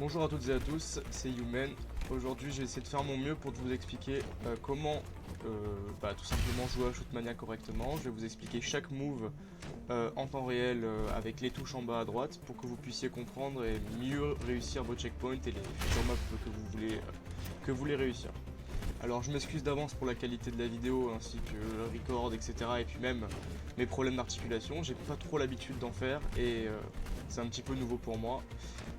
Bonjour à toutes et à tous, c'est Yumen. Aujourd'hui j'ai essayé de faire mon mieux pour vous expliquer comment tout simplement jouer à Shootmania correctement. Je vais vous expliquer chaque move en temps réel avec les touches en bas à droite pour que vous puissiez comprendre et mieux réussir vos checkpoints et les futurs maps que vous voulez réussir. Alors je m'excuse d'avance pour la qualité de la vidéo ainsi que le record, etc. et puis même mes problèmes d'articulation. J'ai pas trop l'habitude d'en faire et c'est un petit peu nouveau pour moi.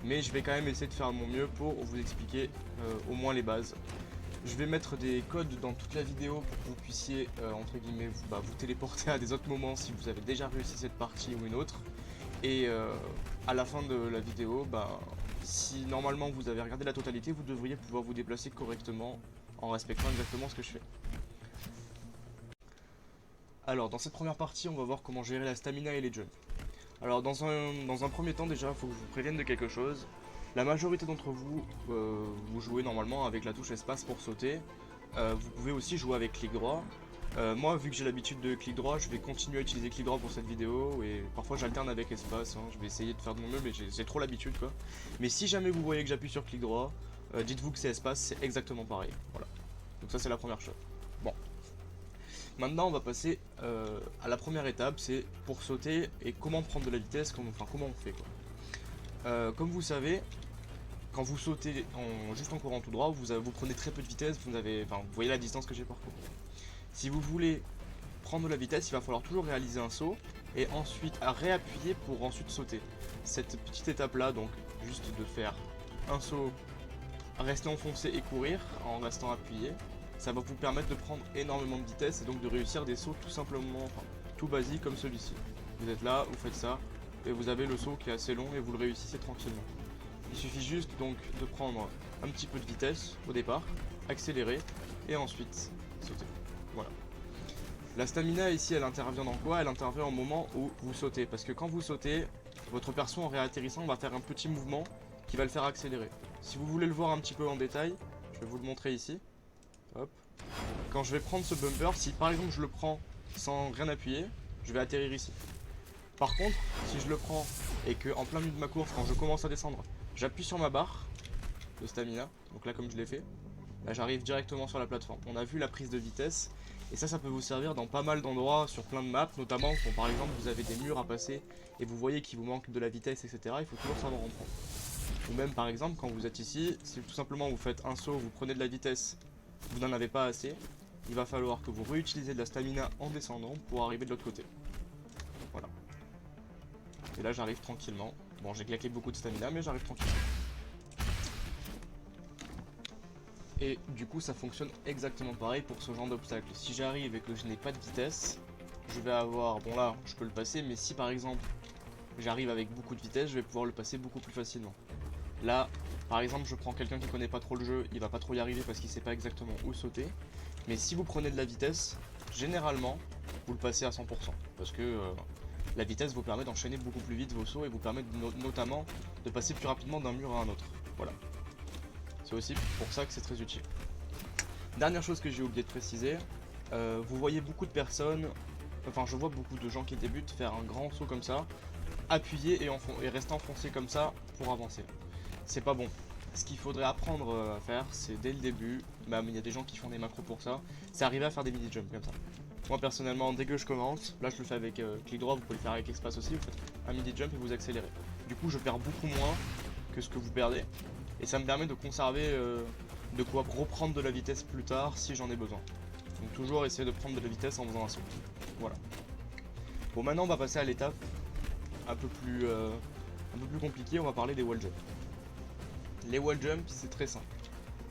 Mais je vais quand même essayer de faire mon mieux pour vous expliquer au moins les bases. Je vais mettre des codes dans toute la vidéo pour que vous puissiez entre guillemets vous téléporter à des autres moments si vous avez déjà réussi cette partie ou une autre. Et à la fin de la vidéo, si normalement vous avez regardé la totalité, vous devriez pouvoir vous déplacer correctement en respectant exactement ce que je fais. Alors dans cette première partie, on va voir comment gérer la stamina et les jumps. Alors dans un premier temps déjà, il faut que je vous prévienne de quelque chose. La majorité d'entre vous, vous jouez normalement avec la touche espace pour sauter. Vous pouvez aussi jouer avec clic droit. Moi, vu que j'ai l'habitude de clic droit, je vais continuer à utiliser clic droit pour cette vidéo. Et parfois j'alterne avec espace, hein. Je vais essayer de faire de mon mieux, mais j'ai trop l'habitude quoi. Mais si jamais vous voyez que j'appuie sur clic droit, dites-vous que c'est espace, c'est exactement pareil. Voilà. Donc ça c'est la première chose. Bon. Maintenant on va passer à la première étape, c'est pour sauter et comment prendre de la vitesse, comment on fait quoi. Comme vous savez, quand vous sautez juste en courant tout droit, vous prenez très peu de vitesse, vous voyez la distance que j'ai parcouru. Si vous voulez prendre de la vitesse, il va falloir toujours réaliser un saut et ensuite à réappuyer pour ensuite sauter. Cette petite étape là, donc juste de faire un saut, rester enfoncé et courir en restant appuyé, ça va vous permettre de prendre énormément de vitesse et donc de réussir des sauts tout simplement, tout basique comme celui-ci. Vous êtes là, vous faites ça, et vous avez le saut qui est assez long et vous le réussissez tranquillement. Il suffit juste donc de prendre un petit peu de vitesse au départ, accélérer, et ensuite sauter. Voilà. La stamina ici, elle intervient dans quoi? Elle intervient au moment où vous sautez, parce que quand vous sautez, votre perso en réatterrissant va faire un petit mouvement qui va le faire accélérer. Si vous voulez le voir un petit peu en détail, je vais vous le montrer ici. Hop. Quand je vais prendre ce bumper, si par exemple je le prends sans rien appuyer, je vais atterrir ici. Par contre, si je le prends et que en plein milieu de ma course, quand je commence à descendre, j'appuie sur ma barre de stamina, donc là comme je l'ai fait, là j'arrive directement sur la plateforme. On a vu la prise de vitesse, et ça peut vous servir dans pas mal d'endroits, sur plein de maps, notamment quand par exemple vous avez des murs à passer et vous voyez qu'il vous manque de la vitesse, etc. Il faut toujours savoir en prendre. Ou même par exemple quand vous êtes ici, si tout simplement vous faites un saut, vous prenez de la vitesse, vous n'en avez pas assez, il va falloir que vous réutilisez de la stamina en descendant pour arriver de l'autre côté. Voilà. Et là j'arrive tranquillement. Bon, j'ai claqué beaucoup de stamina, mais j'arrive tranquillement. Et du coup ça fonctionne exactement pareil pour ce genre d'obstacle. Si j'arrive et que je n'ai pas de vitesse, je vais avoir, bon là je peux le passer, mais si par exemple j'arrive avec beaucoup de vitesse, je vais pouvoir le passer beaucoup plus facilement. Là, par exemple, je prends quelqu'un qui connaît pas trop le jeu, il va pas trop y arriver parce qu'il sait pas exactement où sauter. Mais si vous prenez de la vitesse, généralement, vous le passez à 100%. Parce que la vitesse vous permet d'enchaîner beaucoup plus vite vos sauts et vous permet notamment de passer plus rapidement d'un mur à un autre. Voilà. C'est aussi pour ça que c'est très utile. Dernière chose que j'ai oublié de préciser, vous voyez beaucoup de personnes, enfin je vois beaucoup de gens qui débutent faire un grand saut comme ça, appuyer et rester enfoncé comme ça pour avancer. C'est pas bon. Ce qu'il faudrait apprendre à faire, c'est dès le début, même il y a des gens qui font des macros pour ça, c'est arriver à faire des mini-jumps comme ça. Moi personnellement, dès que je commence, là je le fais avec clic droit, vous pouvez le faire avec espace aussi, vous faites un mini-jump et vous accélérez. Du coup je perds beaucoup moins que ce que vous perdez, et ça me permet de conserver de quoi reprendre de la vitesse plus tard si j'en ai besoin. Donc toujours essayer de prendre de la vitesse en faisant un saut. Voilà. Bon, maintenant on va passer à l'étape un peu plus compliquée, on va parler des wall jumps. Les wall jumps, c'est très simple.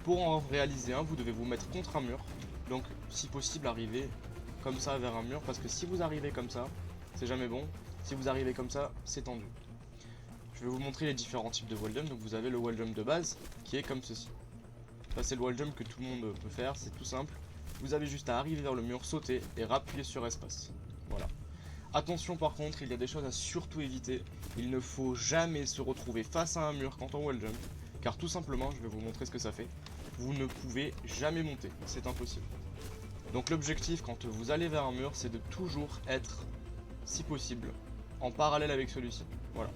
Pour en réaliser un, vous devez vous mettre contre un mur. Donc, si possible, arriver comme ça vers un mur. Parce que si vous arrivez comme ça, c'est jamais bon. Si vous arrivez comme ça, c'est tendu. Je vais vous montrer les différents types de wall jump. Donc, vous avez le wall jump de base, qui est comme ceci. Ça, c'est le wall jump que tout le monde peut faire. C'est tout simple. Vous avez juste à arriver vers le mur, sauter et rappuyer sur espace. Voilà. Attention par contre, il y a des choses à surtout éviter. Il ne faut jamais se retrouver face à un mur quand on wall jump. Car tout simplement, je vais vous montrer ce que ça fait, vous ne pouvez jamais monter, c'est impossible. Donc l'objectif quand vous allez vers un mur, c'est de toujours être, si possible, en parallèle avec celui-ci. Voilà.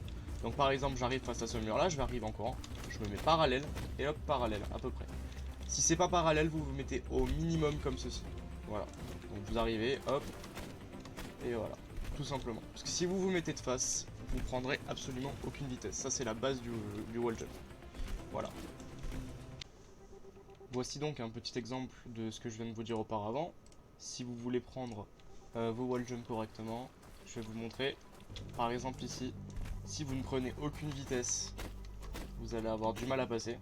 Donc par exemple j'arrive face à ce mur là, je vais arriver en courant, je me mets parallèle et hop parallèle à peu près. Si c'est pas parallèle, vous vous mettez au minimum comme ceci. Voilà. Donc vous arrivez, hop, et voilà. Tout simplement. Parce que si vous vous mettez de face, vous prendrez absolument aucune vitesse. Ça c'est la base du wall jump. Voilà. Voici donc un petit exemple de ce que je viens de vous dire auparavant. Si vous voulez prendre vos wall jump correctement, je vais vous montrer. Par exemple ici, si vous ne prenez aucune vitesse, vous allez avoir du mal à passer.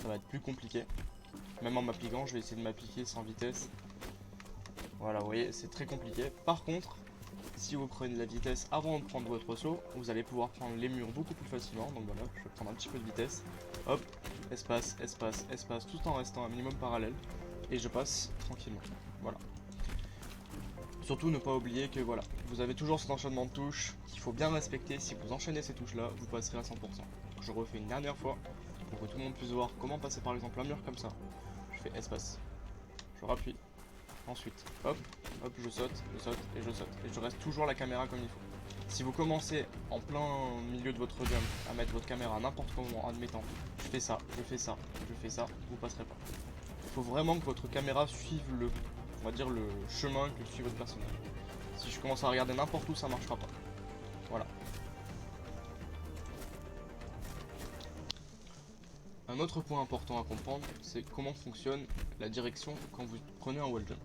Ça va être plus compliqué. Même en m'appliquant, je vais essayer de m'appliquer sans vitesse. Voilà, vous voyez, c'est très compliqué. Par contre, si vous prenez la vitesse avant de prendre votre saut, vous allez pouvoir prendre les murs beaucoup plus facilement. Donc voilà, je vais prendre un petit peu de vitesse. Hop, espace, espace, espace, tout en restant un minimum parallèle. Et je passe tranquillement. Voilà. Surtout ne pas oublier que voilà, vous avez toujours cet enchaînement de touches qu'il faut bien respecter. Si vous enchaînez ces touches là, vous passerez à 100%. Je refais une dernière fois pour que tout le monde puisse voir comment passer par exemple un mur comme ça. Je fais espace, je rappuie, ensuite hop, hop, je saute et je saute. Et je reste toujours la caméra comme il faut. Si vous commencez en plein milieu de votre jump à mettre votre caméra à n'importe comment, admettant, je fais ça, je fais ça, je fais ça, vous passerez pas. Il faut vraiment que votre caméra suive on va dire le chemin que suit votre personnage. Si je commence à regarder n'importe où, ça marchera pas. Voilà. Un autre point important à comprendre, c'est comment fonctionne la direction quand vous prenez un wall jump.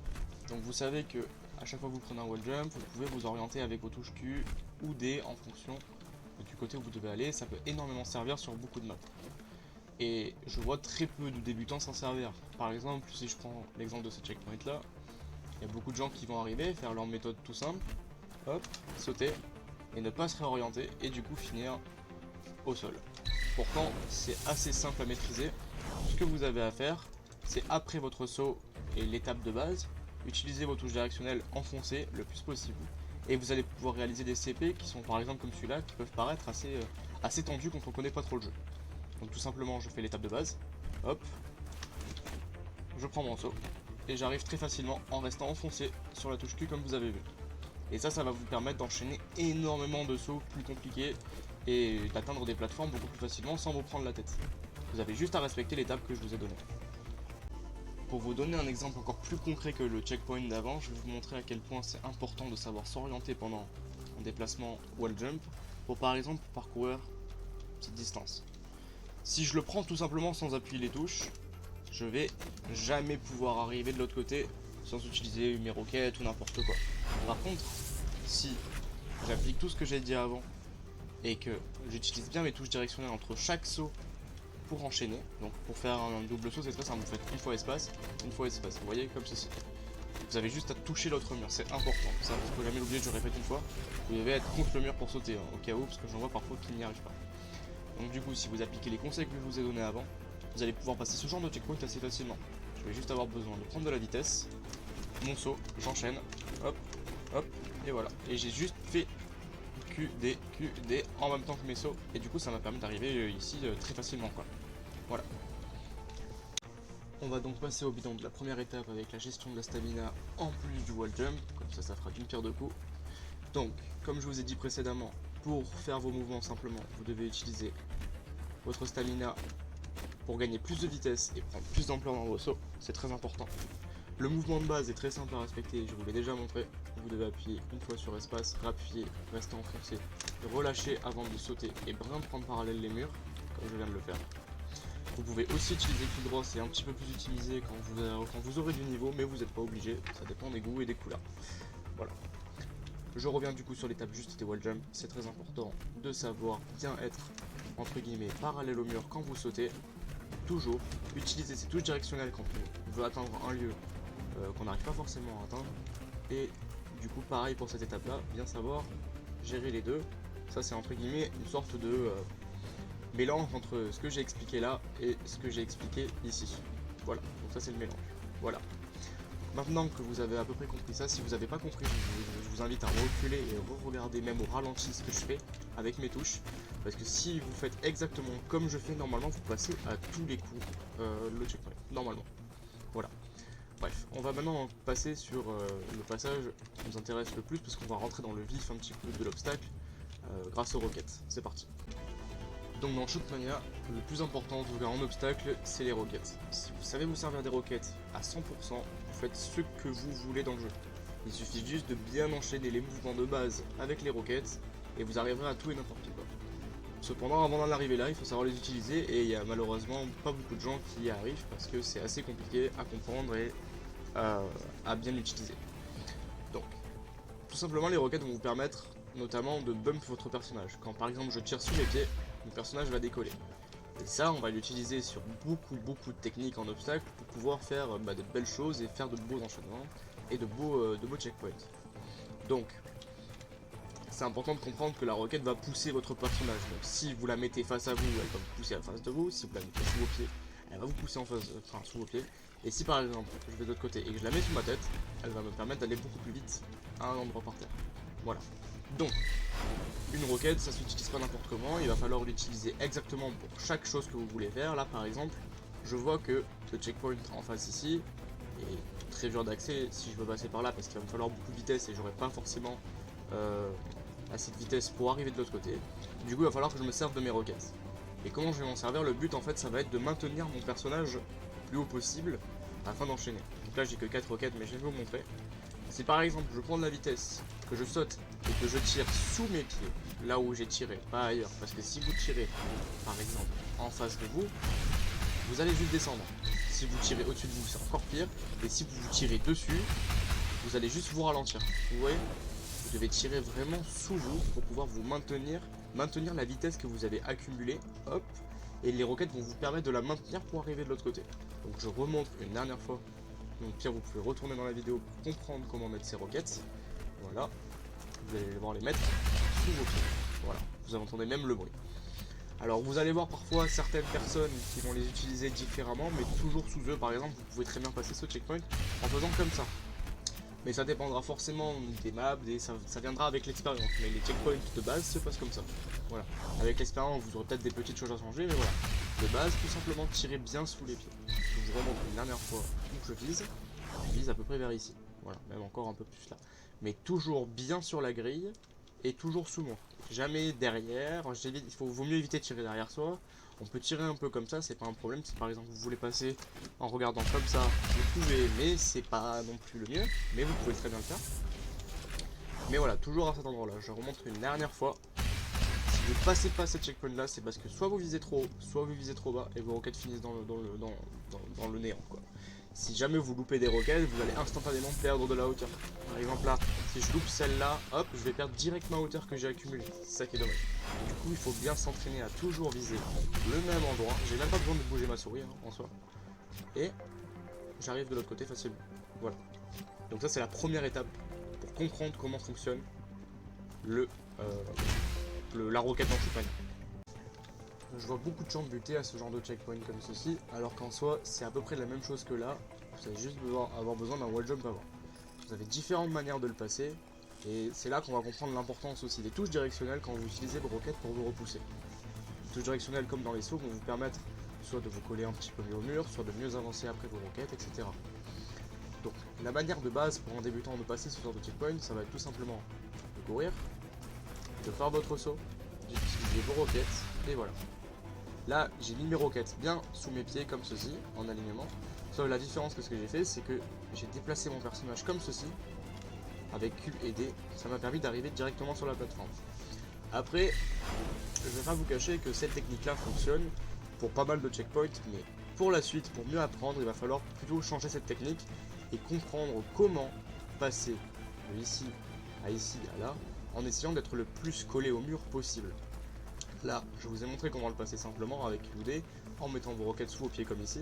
Donc vous savez que à chaque fois que vous prenez un wall jump, vous pouvez vous orienter avec vos touches Q ou D en fonction du côté où vous devez aller. Ça peut énormément servir sur beaucoup de maps. Et je vois très peu de débutants s'en servir. Par exemple, si je prends l'exemple de ce checkpoint là, il y a beaucoup de gens qui vont arriver, faire leur méthode tout simple, hop, sauter, et ne pas se réorienter, et du coup finir au sol. Pourtant, c'est assez simple à maîtriser. Ce que vous avez à faire, c'est après votre saut et l'étape de base, utiliser vos touches directionnelles enfoncées le plus possible. Et vous allez pouvoir réaliser des CP qui sont par exemple comme celui-là, qui peuvent paraître assez tendus quand on connaît pas trop le jeu. Donc tout simplement, je fais l'étape de base, hop, je prends mon saut, et j'arrive très facilement en restant enfoncé sur la touche Q comme vous avez vu. Et ça va vous permettre d'enchaîner énormément de sauts plus compliqués et d'atteindre des plateformes beaucoup plus facilement sans vous prendre la tête. Vous avez juste à respecter l'étape que je vous ai donnée. Pour vous donner un exemple encore plus concret que le checkpoint d'avant, je vais vous montrer à quel point c'est important de savoir s'orienter pendant un déplacement wall jump pour par exemple parcourir cette distance. Si je le prends tout simplement sans appuyer les touches, je vais jamais pouvoir arriver de l'autre côté sans utiliser mes roquettes ou n'importe quoi. Par contre, si j'applique tout ce que j'ai dit avant et que j'utilise bien mes touches directionnelles entre chaque saut pour enchaîner, donc pour faire un double saut, c'est très simple, vous faites une fois espace, vous voyez, comme ceci. Vous avez juste à toucher l'autre mur, c'est important, ça il faut jamais l'oublier, je répète une fois, vous devez être contre le mur pour sauter, hein, au cas où, parce que j'en vois parfois qui n'y arrivent pas. Donc du coup, si vous appliquez les conseils que je vous ai donnés avant, vous allez pouvoir passer ce genre de checkpoint assez facilement. Je vais juste avoir besoin de prendre de la vitesse, mon saut, j'enchaîne, hop, hop, et voilà. Et j'ai juste fait QD, QD en même temps que mes sauts, et du coup ça m'a permis d'arriver ici très facilement quoi. Voilà. On va donc passer au bilan de la première étape avec la gestion de la stamina en plus du wall jump, comme ça fera d'une pierre deux coups. Donc, comme je vous ai dit précédemment, pour faire vos mouvements simplement, vous devez utiliser votre stamina pour gagner plus de vitesse et prendre plus d'ampleur dans vos sauts, c'est très important. Le mouvement de base est très simple à respecter, je vous l'ai déjà montré. Vous devez appuyer une fois sur espace, rappuyer, rester enfoncé, relâcher avant de sauter et bien prendre parallèle les murs, comme je viens de le faire. Vous pouvez aussi utiliser clic droit, c'est un petit peu plus utilisé quand vous aurez du niveau, mais vous n'êtes pas obligé, ça dépend des goûts et des couleurs. Voilà. Je reviens du coup sur l'étape juste des wall jump, c'est très important de savoir bien être entre guillemets parallèle au mur quand vous sautez. Toujours utiliser ces touches directionnelles quand on veut atteindre un lieu qu'on n'arrive pas forcément à atteindre. Et du coup pareil pour cette étape là, bien savoir gérer les deux. Ça c'est entre guillemets une sorte de mélange entre ce que j'ai expliqué là et ce que j'ai expliqué ici. Voilà, donc ça c'est le mélange. Voilà. Maintenant que vous avez à peu près compris ça, si vous n'avez pas compris, je vous invite à reculer et re-regarder même au ralenti ce que je fais avec mes touches. Parce que si vous faites exactement comme je fais, normalement vous passez à tous les coups le checkpoint. Normalement. Voilà. Bref, on va maintenant passer sur le passage qui nous intéresse le plus parce qu'on va rentrer dans le vif un petit peu de l'obstacle grâce aux roquettes. C'est parti. Donc dans Shootmania, le plus important en tout cas en obstacle, c'est les roquettes. Si vous savez vous servir des roquettes à 100%, vous faites ce que vous voulez dans le jeu. Il suffit juste de bien enchaîner les mouvements de base avec les roquettes et vous arriverez à tout et n'importe quoi. Cependant, avant d'en arriver là, il faut savoir les utiliser et il y a malheureusement pas beaucoup de gens qui y arrivent parce que c'est assez compliqué à comprendre et à bien utiliser. Donc, tout simplement, les roquettes vont vous permettre notamment de bump votre personnage. Quand par exemple je tire sous mes pieds, mon personnage va décoller. Et ça, on va l'utiliser sur beaucoup de techniques en obstacle pour pouvoir faire de belles choses et faire de beaux enchaînements et de beaux checkpoints. Donc, c'est important de comprendre que la roquette va pousser votre personnage. Donc si vous la mettez face à vous, elle va vous pousser en face de vous. Si vous la mettez sous vos pieds, elle va vous pousser en face, sous vos pieds. Et si par exemple, je vais de l'autre côté et que je la mets sous ma tête, elle va me permettre d'aller beaucoup plus vite à un endroit par terre. Voilà. Donc, une roquette, ça s'utilise pas n'importe comment. Il va falloir l'utiliser exactement pour chaque chose que vous voulez faire. Là par exemple, je vois que le checkpoint en face ici est très dur d'accès si je veux passer par là parce qu'il va me falloir beaucoup de vitesse et j'aurai pas forcément assez de vitesse pour arriver de l'autre côté. Du coup il va falloir que je me serve de mes roquettes. Et comment je vais m'en servir? Le but en fait ça va être de maintenir mon personnage le plus haut possible afin d'enchaîner. Donc là j'ai que 4 roquettes mais je vais vous montrer. Si par exemple je prends de la vitesse, que je saute et que je tire sous mes pieds, là où j'ai tiré, pas ailleurs, parce que si vous tirez par exemple en face de vous, vous allez juste descendre. Si vous tirez au-dessus de vous c'est encore pire, et si vous vous tirez dessus, vous allez juste vous ralentir. Vous voyez? Vous devez tirer vraiment sous vous pour pouvoir vous maintenir la vitesse que vous avez accumulée, hop, et les roquettes vont vous permettre de la maintenir pour arriver de l'autre côté. Donc je remonte une dernière fois, donc pire vous pouvez retourner dans la vidéo pour comprendre comment mettre ces roquettes. Voilà, vous allez devoir les mettre sous vos pieds, voilà, vous entendez même le bruit. Alors vous allez voir parfois certaines personnes qui vont les utiliser différemment, mais toujours sous eux. Par exemple, vous pouvez très bien passer ce checkpoint en faisant comme ça. Mais ça dépendra forcément des maps, ça viendra avec l'expérience. Mais les checkpoints de base se passent comme ça. Voilà. Avec l'expérience, vous aurez peut-être des petites choses à changer, mais voilà. De base, tout simplement, tirez bien sous les pieds. Je vous remontre une dernière fois où je vise. Je vise à peu près vers ici. Voilà, même encore un peu plus là. Mais toujours bien sur la grille et toujours sous moi. Jamais derrière. Vaut mieux éviter de tirer derrière soi. On peut tirer un peu comme ça, c'est pas un problème. Si par exemple vous voulez passer en regardant comme ça, vous pouvez, mais c'est pas non plus le mieux. Mais vous pouvez très bien le faire. Mais voilà, toujours à cet endroit là. Je remonte une dernière fois. Si vous ne passez pas cette checkpoint là, c'est parce que soit vous visez trop haut, soit vous visez trop bas et vos roquettes finissent dans le néant quoi. Si jamais vous loupez des roquettes, vous allez instantanément perdre de la hauteur. Par exemple là, si je loupe celle-là, hop, je vais perdre directement la hauteur que j'ai accumulée. C'est ça qui est dommage. Du coup, il faut bien s'entraîner à toujours viser le même endroit. J'ai même pas besoin de bouger ma souris en soi. Et j'arrive de l'autre côté facilement. Voilà. Donc ça, c'est la première étape pour comprendre comment fonctionne la roquette en Shootmania. Je vois beaucoup de gens buter à ce genre de checkpoint comme ceci, alors qu'en soi c'est à peu près la même chose que là. Vous avez juste avoir besoin d'un wall jump avant. Vous avez différentes manières de le passer, et c'est là qu'on va comprendre l'importance aussi des touches directionnelles quand vous utilisez vos roquettes pour vous repousser. Les touches directionnelles comme dans les sauts vont vous permettre soit de vous coller un petit peu mieux au mur, soit de mieux avancer après vos roquettes, etc. Donc la manière de base pour un débutant de passer ce genre de checkpoint, ça va être tout simplement de courir, de faire votre saut, d'utiliser vos roquettes, et voilà. Là, j'ai mis mes roquettes bien sous mes pieds comme ceci, en alignement. Sauf la différence que ce que j'ai fait, c'est que j'ai déplacé mon personnage comme ceci, avec Q et D. Ça m'a permis d'arriver directement sur la plateforme. Après, je vais pas vous cacher que cette technique-là fonctionne pour pas mal de checkpoints, mais pour la suite, pour mieux apprendre, il va falloir plutôt changer cette technique et comprendre comment passer de ici à là, en essayant d'être le plus collé au mur possible. Là, je vous ai montré comment le passer simplement avec l'UD, en mettant vos roquettes sous vos pieds comme ici.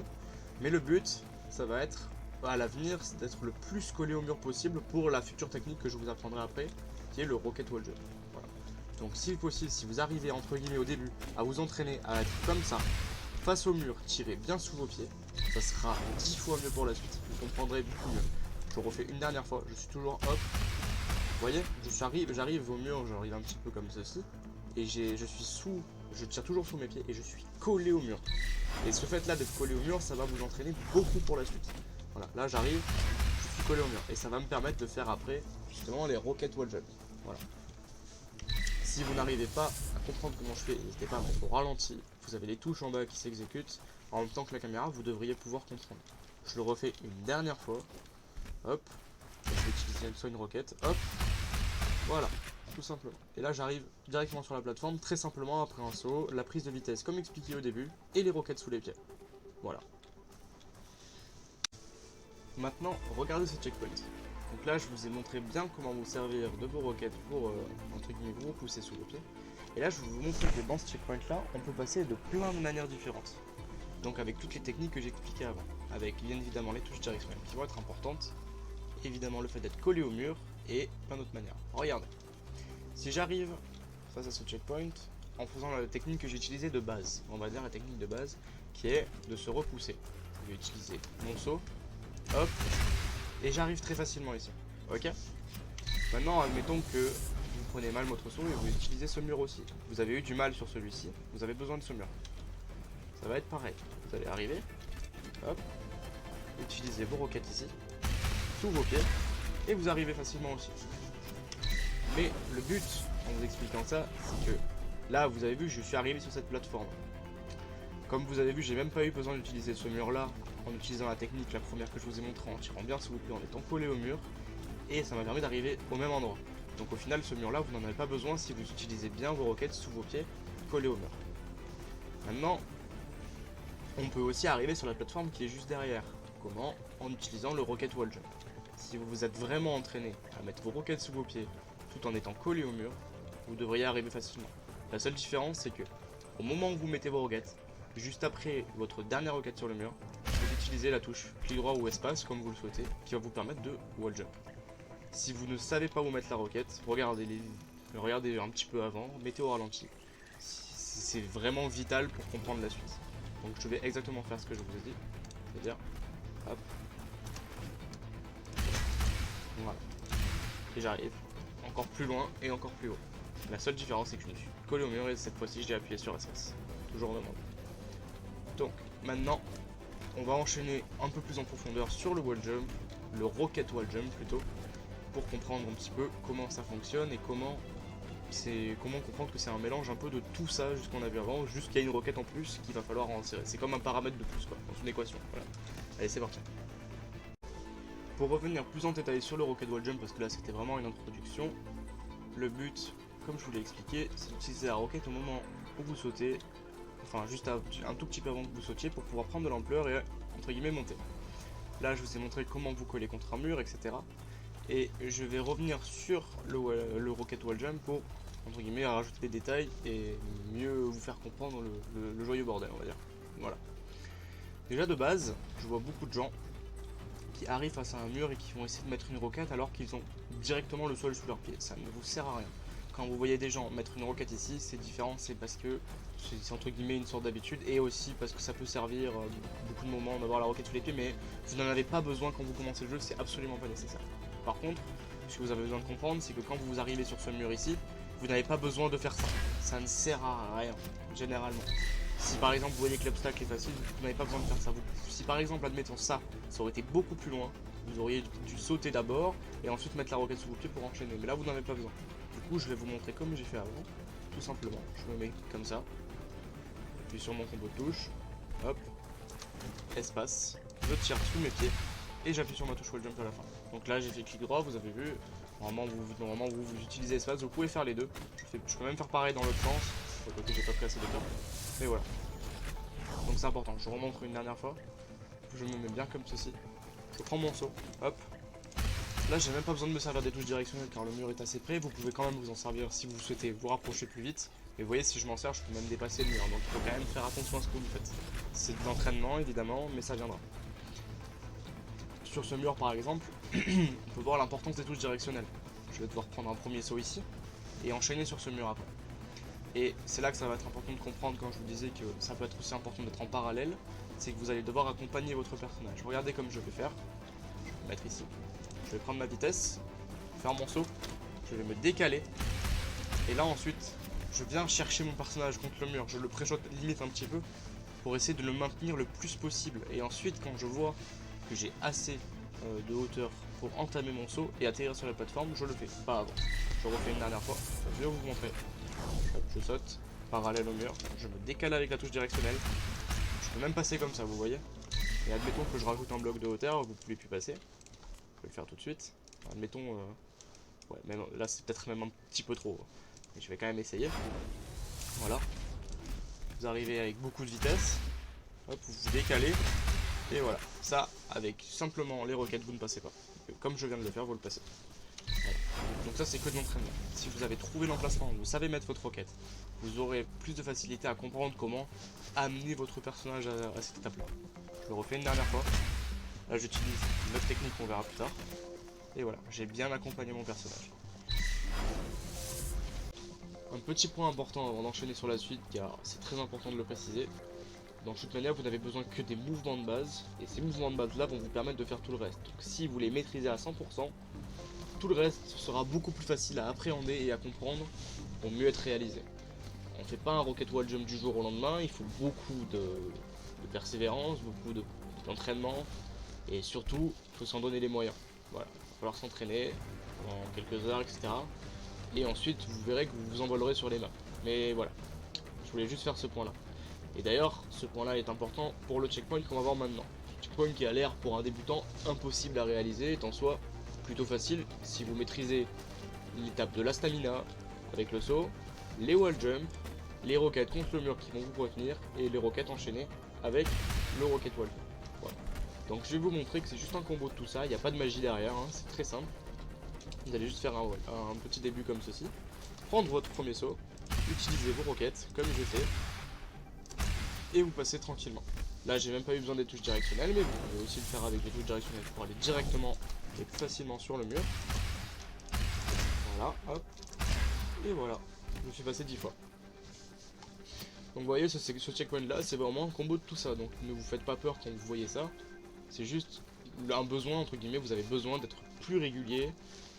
Mais le but, ça va être, à l'avenir, c'est d'être le plus collé au mur possible pour la future technique que je vous apprendrai après, qui est le rocket wall jump. Voilà. Donc si possible, si vous arrivez entre guillemets au début à vous entraîner à être comme ça, face au mur, tirez bien sous vos pieds, ça sera 10 fois mieux pour la suite. Vous comprendrez beaucoup mieux. Je refais une dernière fois, je suis toujours hop. Vous voyez, j'arrive au mur, j'arrive un petit peu comme ceci. Et je tire toujours sous mes pieds et je suis collé au mur. Et ce fait là d'être collé au mur, ça va vous entraîner beaucoup pour la suite. Voilà, là j'arrive, je suis collé au mur. Et ça va me permettre de faire après, justement, les rocket wall jump. Voilà. Si vous n'arrivez pas à comprendre comment je fais, n'hésitez pas à mettre au ralenti. Vous avez les touches en bas qui s'exécutent. En même temps que la caméra, vous devriez pouvoir comprendre. Je le refais une dernière fois. Hop. Je vais utiliser soit une roquette. Hop. Voilà. Tout simplement. Et là, j'arrive directement sur la plateforme, très simplement après un saut, la prise de vitesse comme expliqué au début, et les roquettes sous les pieds. Voilà. Maintenant, regardez ce checkpoint. Donc là, je vous ai montré bien comment vous servir de vos roquettes pour, entre guillemets, vous pousser sous les pieds. Et là, je vais vous montrer que dans ce checkpoint là, on peut passer de plein de manières différentes. Donc avec toutes les techniques que j'expliquais avant. Avec bien évidemment les touches directionnelles qui vont être importantes. Évidemment le fait d'être collé au mur et plein d'autres manières. Regardez. Si j'arrive face à ce checkpoint en faisant la technique que j'ai utilisée de base, on va dire la technique de base qui est de se repousser. Je vais utiliser mon saut, hop, et j'arrive très facilement ici. Ok. Maintenant, admettons que vous prenez mal votre saut et vous utilisez ce mur aussi. Vous avez eu du mal sur celui-ci, vous avez besoin de ce mur. Ça va être pareil. Vous allez arriver, hop, utilisez vos roquettes ici, sous vos pieds, et vous arrivez facilement aussi. Mais le but, en vous expliquant ça, c'est que là, vous avez vu, je suis arrivé sur cette plateforme. Comme vous avez vu, j'ai même pas eu besoin d'utiliser ce mur-là en utilisant la technique, la première que je vous ai montrée, en tirant bien sous vos pieds, en étant collé au mur, et ça m'a permis d'arriver au même endroit. Donc au final, ce mur-là, vous n'en avez pas besoin si vous utilisez bien vos roquettes sous vos pieds, collés au mur. Maintenant, on peut aussi arriver sur la plateforme qui est juste derrière. Comment? En utilisant le rocket wall jump. Si vous vous êtes vraiment entraîné à mettre vos roquettes sous vos pieds tout en étant collé au mur, vous devriez arriver facilement. La seule différence, c'est que au moment où vous mettez vos roquettes, juste après votre dernière roquette sur le mur, vous utilisez la touche clic droit ou espace comme vous le souhaitez, qui va vous permettre de wall jump. Si vous ne savez pas où mettre la roquette, regardez un petit peu avant, mettez au ralenti. C'est vraiment vital pour comprendre la suite. Donc je vais exactement faire ce que je vous ai dit, c'est-à-dire, hop, voilà, et j'arrive encore plus loin et encore plus haut. La seule différence c'est que je me suis collé au mur et cette fois-ci j'ai appuyé sur espace, toujours au même endroit. Donc maintenant, on va enchaîner un peu plus en profondeur sur le wall jump, le rocket wall jump plutôt, pour comprendre un petit peu comment ça fonctionne et comment comprendre que c'est un mélange un peu de tout ça, juste qu'on a vu avant, juste qu'il y a une roquette en plus qu'il va falloir en insérer. C'est comme un paramètre de plus quoi, dans une équation. Voilà. Allez, c'est parti. Pour revenir plus en détail sur le rocket wall jump, parce que là c'était vraiment une introduction, le but, comme je vous l'ai expliqué, c'est d'utiliser la roquette au moment où vous sautez, enfin juste un tout petit peu avant que vous sautiez pour pouvoir prendre de l'ampleur et entre guillemets monter. Là je vous ai montré comment vous coller contre un mur, etc. Et je vais revenir sur le rocket wall jump pour entre guillemets rajouter des détails et mieux vous faire comprendre le joyeux bordel, on va dire. Voilà. Déjà de base, je vois beaucoup de gens qui arrivent face à un mur et qui vont essayer de mettre une roquette alors qu'ils ont directement le sol sous leurs pieds. Ça ne vous sert à rien. Quand vous voyez des gens mettre une roquette ici, c'est différent, c'est parce que c'est entre guillemets une sorte d'habitude et aussi parce que ça peut servir beaucoup de moments d'avoir la roquette sous les pieds, mais vous n'en avez pas besoin quand vous commencez le jeu, c'est absolument pas nécessaire. Par contre, ce que vous avez besoin de comprendre, c'est que quand vous arrivez sur ce mur ici, vous n'avez pas besoin de faire ça. Ça ne sert à rien, généralement. Si par exemple vous voyez que l'obstacle est facile, vous n'avez pas besoin de faire ça. Si par exemple, admettons ça aurait été beaucoup plus loin, vous auriez dû sauter d'abord et ensuite mettre la roquette sous vos pieds pour enchaîner. Mais là, vous n'en avez pas besoin. Du coup, je vais vous montrer comme j'ai fait avant, tout simplement. Je me mets comme ça, j'appuie sur mon combo de touche, hop, espace, je tire sous mes pieds et j'appuie sur ma touche wall jump à la fin. Donc là, j'ai fait clic droit, vous avez vu. Normalement, vous utilisez espace, vous pouvez faire les deux. Je peux même faire pareil dans l'autre sens. Sur le côté, j'ai pas pris assez de temps. Mais voilà. Donc c'est important. Je remontre une dernière fois. Je me mets bien comme ceci. Je prends mon saut. Hop. Là, j'ai même pas besoin de me servir des touches directionnelles car le mur est assez près. Vous pouvez quand même vous en servir si vous souhaitez vous rapprocher plus vite. Mais vous voyez, si je m'en sers, je peux même dépasser le mur. Donc il faut quand même faire attention à ce que vous faites. C'est de l'entraînement évidemment, mais ça viendra. Sur ce mur par exemple, on peut voir l'importance des touches directionnelles. Je vais devoir prendre un premier saut ici et enchaîner sur ce mur après. Et c'est là que ça va être important de comprendre quand je vous disais que ça peut être aussi important d'être en parallèle, c'est que vous allez devoir accompagner votre personnage. Regardez comme je vais faire. Je vais me mettre ici. Je vais prendre ma vitesse, faire mon saut, je vais me décaler. Et là ensuite, je viens chercher mon personnage contre le mur. Je le préchote limite un petit peu pour essayer de le maintenir le plus possible. Et ensuite, quand je vois que j'ai assez de hauteur pour entamer mon saut et atterrir sur la plateforme, je le fais, pas avant. Je refais une dernière fois, je vais vous montrer. je saute, parallèle au mur, je me décale avec la touche directionnelle. Je peux même passer comme ça, vous voyez. Et admettons que je rajoute un bloc de hauteur, vous pouvez plus passer. Je vais le faire tout de suite. Admettons, ouais, même, là c'est peut-être même un petit peu trop. Mais je vais quand même essayer. Voilà. Vous arrivez avec beaucoup de vitesse. Hop, vous vous décalez. Et voilà. Ça, avec simplement les roquettes, vous ne passez pas. Comme je viens de le faire, vous le passez. Voilà. Donc ça, c'est que de l'entraînement. Si vous avez trouvé l'emplacement, vous savez mettre votre roquette, vous aurez plus de facilité à comprendre comment amener votre personnage à cette étape-là. Je le refais une dernière fois. Là, j'utilise une autre technique qu'on verra plus tard. Et voilà, j'ai bien accompagné mon personnage. Un petit point important avant d'enchaîner sur la suite, car c'est très important de le préciser. Dans Shootmania, vous n'avez besoin que des mouvements de base, et ces mouvements de base là vont vous permettre de faire tout le reste. Donc si vous les maîtrisez à 100%, tout le reste sera beaucoup plus facile à appréhender et à comprendre pour mieux être réalisé. On ne fait pas un rocket wall jump du jour au lendemain, il faut beaucoup de persévérance, beaucoup d'entraînement, et surtout, il faut s'en donner les moyens. Voilà, il va falloir s'entraîner en quelques heures, etc. Et ensuite, vous verrez que vous vous envolerez sur les maps. Mais voilà, je voulais juste faire ce point là. Et d'ailleurs, ce point là est important pour le checkpoint qu'on va voir maintenant. Checkpoint qui a l'air pour un débutant impossible à réaliser, est en soi plutôt facile si vous maîtrisez l'étape de la stamina avec le saut, les wall jump, les roquettes contre le mur qui vont vous retenir et les roquettes enchaînées avec le rocket wall. Voilà. Donc je vais vous montrer que c'est juste un combo de tout ça, il n'y a pas de magie derrière, hein, c'est très simple. Vous allez juste faire un petit début comme ceci, prendre votre premier saut, utiliser vos roquettes comme j'ai fait, et vous passez tranquillement. Là j'ai même pas eu besoin des touches directionnelles, mais vous pouvez aussi le faire avec les touches directionnelles pour aller directement et plus facilement sur le mur. Voilà, hop, et voilà, je me suis passé 10 fois. Donc vous voyez, ce checkpoint là, c'est vraiment un combo de tout ça, donc ne vous faites pas peur quand vous voyez ça. C'est juste un besoin, entre guillemets, vous avez besoin d'être plus régulier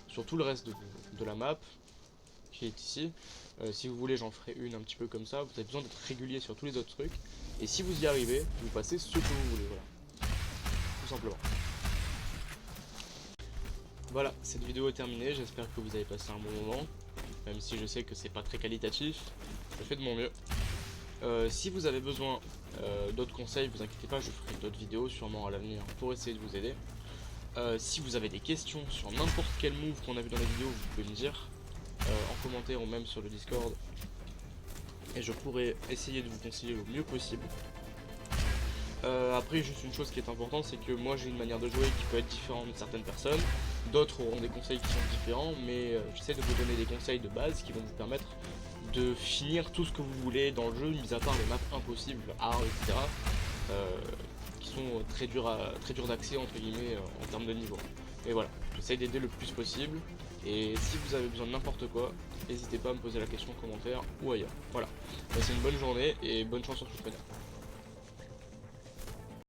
sur tout le reste de la map, qui est ici. Si vous voulez, j'en ferai une un petit peu comme ça, vous avez besoin d'être régulier sur tous les autres trucs. Et si vous y arrivez, vous passez ce que vous voulez, voilà. Tout simplement. Voilà, cette vidéo est terminée, j'espère que vous avez passé un bon moment. Même si je sais que c'est pas très qualitatif, je fais de mon mieux. Si vous avez besoin d'autres conseils, vous inquiétez pas, je ferai d'autres vidéos sûrement à l'avenir pour essayer de vous aider. Si vous avez des questions sur n'importe quel move qu'on a vu dans la vidéo, vous pouvez me dire en commentaire ou même sur le Discord. Et je pourrai essayer de vous conseiller le mieux possible. Après, juste une chose qui est importante, c'est que moi j'ai une manière de jouer qui peut être différente de certaines personnes. D'autres auront des conseils qui sont différents, mais j'essaie de vous donner des conseils de base qui vont vous permettre de finir tout ce que vous voulez dans le jeu, mis à part les maps impossibles, hard, etc. Qui sont très durs d'accès entre guillemets en termes de niveau. Et voilà, j'essaie d'aider le plus possible. Et si vous avez besoin de n'importe quoi, n'hésitez pas à me poser la question en commentaire ou ailleurs. Voilà, passez une bonne journée et bonne chance sur Shootmania.